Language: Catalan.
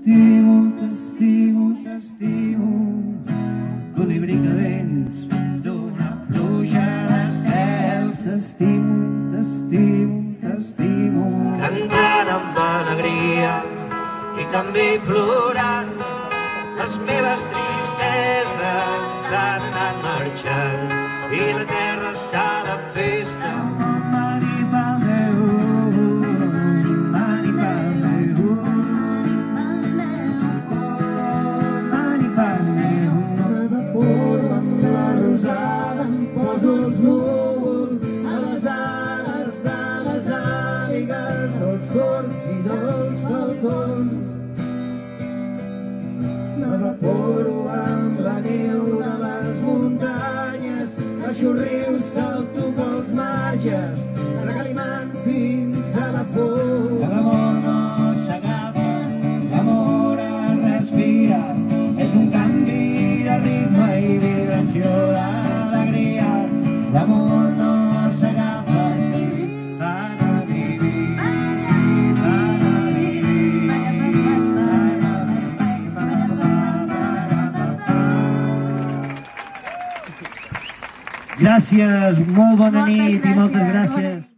t'estimo, t'estimo, t'estimo. Colibrí que vens d'una pluja d'estels. T'estimo, t'estimo, t'estimo. Cantant amb alegria i també plorant, les meves tristeses s'han anat marxant i la terra està de festa. Mani Padmeu, Mani Padmeu, Mani Padmeu. M'evaporo amb la rosada, em poso els núvols a les ales de les àligues, dels gorgs i dels falcons. M'evaporo amb la neu de les muntanyes, baixo rius, salto pels marges, regalimant fins a la font. L'amor no s'agafa, l'amor es respira, és un canvi de ritme i vibració d'alegria. L'amor no s'agafa, ha de vivir, ha de vivir, ha de vivir. Gràcies, molt bona nit i moltes gràcies.